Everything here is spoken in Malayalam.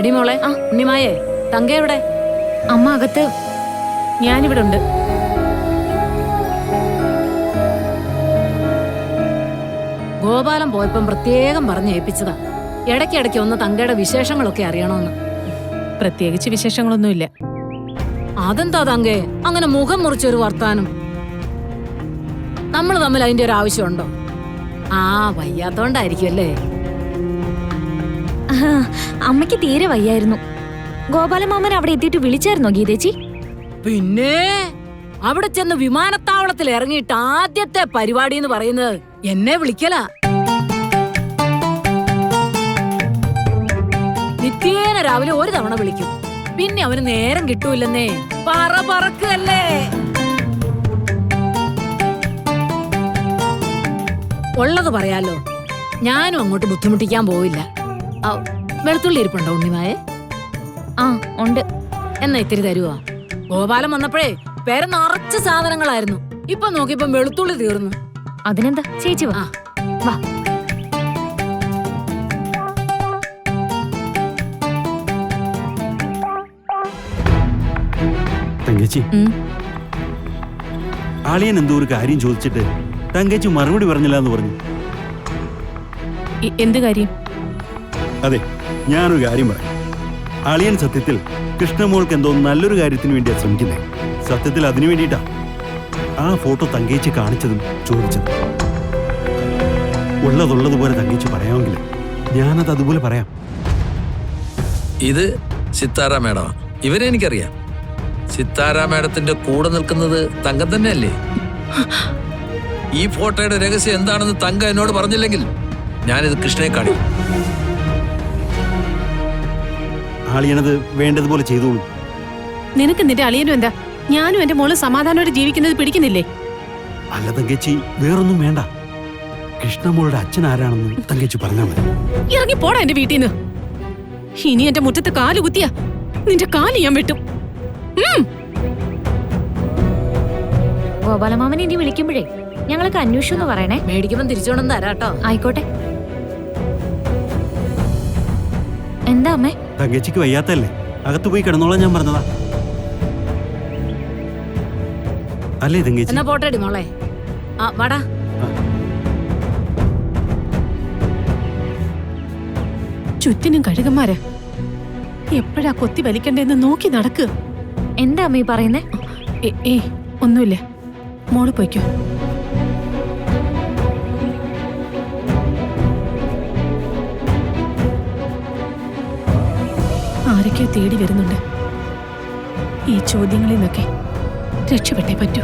എടി മോളെ, ഉണ്ണിമായേ, തങ്ക എവിടെ? അമ്മ അകത്ത്. ഞാനിവിടെ ഉണ്ട്. ഗോപാലൻ പോയപ്പം പ്രത്യേകം പറഞ്ഞ് ഏൽപ്പിച്ചതാ, ഇടയ്ക്കിടയ്ക്ക് ഒന്ന് തങ്കയുടെ വിശേഷങ്ങളൊക്കെ അറിയണമെന്ന്. പ്രത്യേകിച്ച് വിശേഷങ്ങളൊന്നുമില്ല. അതെന്താ തങ്കേ അങ്ങനെ മുഖം മുറിച്ചൊരു വർത്താനം? നമ്മൾ തമ്മിൽ അതിന്റെ ഒരു ആവശ്യമുണ്ടോ? വയ്യാത്തോണ്ടായിരിക്കും അല്ലേ? അമ്മയ്ക്ക് തീരെ വയ്യായിരുന്നു. ഗോപാലമാമൻ അവിടെ എത്തിയിട്ട് വിളിച്ചായിരുന്നോ ഗീതേച്ചി? പിന്നെ അവിടെ ചെന്ന് വിമാനത്താവളത്തിൽ ഇറങ്ങിയിട്ട് ആദ്യത്തെ പരിപാടി എന്ന് പറയുന്നത് എന്നെ വിളിക്കല. നിത്യേന രാവിലെ ഒരു തവണ വിളിക്കും, പിന്നെ അവന് നേരം കിട്ടൂലെന്നേ. പറക്കല്ലേ. ഉള്ളത് പറയാലോ, ഞാനും അങ്ങോട്ട് ബുദ്ധിമുട്ടിക്കാൻ പോവില്ല. വെളുത്തുള്ളി ഇരിപ്പുണ്ടോ ഉണ്ണിമായെ? ഉണ്ട്. എന്നാ ഇത്തിരി തരുവാ. ഗോപാലം വന്നപ്പോഴേ പേരെ നിറച്ച് സാധനങ്ങളായിരുന്നു. ഇപ്പൊ നോക്കിയപ്പോ വെളുത്തുള്ളി തീർന്നു. അതിനെന്താ, ചേച്ചി വാ. വാ. തങ്കച്ചി, ആളിയൻ എന്തോ ഒരു കാര്യം ചോദിച്ചിട്ട് തങ്കച്ചി മറുപടി പറഞ്ഞില്ല എന്ന് പറഞ്ഞു. എന്ത് കാര്യം? അതെ, ഞാനൊരു കാര്യം പറയാം. അളിയൻ സത്യത്തിൽ കൃഷ്ണമോൾക്ക് എന്തോ നല്ലൊരു കാര്യത്തിന് വേണ്ടിയാ ശ്രമിക്കുന്നത്. സത്യത്തിൽ അതിനു വേണ്ടിയിട്ടാ ആ ഫോട്ടോ തങ്കേച്ചി കാണിച്ചതും ചോദിച്ചതും. ഉള്ളതുള്ളതുപോലെ തങ്കേച്ചി പറയാമെങ്കിൽ ഞാനത് അതുപോലെ പറയാം. ഇത് സിത്താര മേഡം, ഇവരെ എനിക്കറിയാം. സിത്താര മേഡത്തിന്റെ കൂടെ നിൽക്കുന്നത് തങ്കം തന്നെയല്ലേ? ഈ ഫോട്ടോയുടെ രഹസ്യം എന്താണെന്ന് തങ്ക എന്നോട് പറഞ്ഞില്ലെങ്കിൽ ഞാനിത് കൃഷ്ണയെ കാണിക്കും. ആളിയനത് വേണ്ടതുപോലെ ചെയ്തോളൂ. നിനക്ക് നിന്റെ അളിയനും എന്താ? ഞാനും എന്റെ മോള് സമാധാനമായിട്ട് ജീവിക്കുന്നത് പിടിക്കുന്നില്ലേ? അല്ല തങ്കച്ചി, വേറൊന്നും വേണ്ട. കൃഷ്ണമോളുടെ അച്ഛൻ ആരാണെന്ന് തങ്കച്ചി പറഞ്ഞാൽ മതി. ഇറങ്ങി പോടാ എന്റെ വീട്ടിൽ നിന്ന്. ഇനി എന്റെ മുറ്റത്ത് കാല് കുത്തിയാ നിന്റെ കാല് ഞാൻ വെട്ടും. ഗോപാലമാമൻ ഇനി വിളിക്കുമ്പോഴേ ഞങ്ങൾക്ക് അന്വേഷണം എന്ന് പറയണേ. മേടിക്കുമ്പോ തിരിച്ചോണം തരാട്ടോ. ആയിക്കോട്ടെ. എന്താ അമ്മേ? തങ്കച്ചിക്ക് വയ്യാത്തല്ലേ, അകത്ത് പോയി കിടന്നോളാം ഞാൻ പറഞ്ഞതാ. അല്ലേ തങ്കച്ചി? എന്നാ പോട്ടെടി മോളെ. വാടാ. ചുറ്റിനും കഴുകന്മാര്. എപ്പോഴാ കൊത്തി വലിക്കണ്ടെന്ന് നോക്കി നടക്കുക. എന്താ അമ്മ ഈ പറയുന്നേ? ഒന്നുമില്ല, മോള് പോയിക്കോ. ആരൊക്കെയോ തേടി വരുന്നുണ്ട്. ഈ ചോദ്യങ്ങളിൽ നിന്നൊക്കെ രക്ഷപ്പെട്ടേ പറ്റൂ.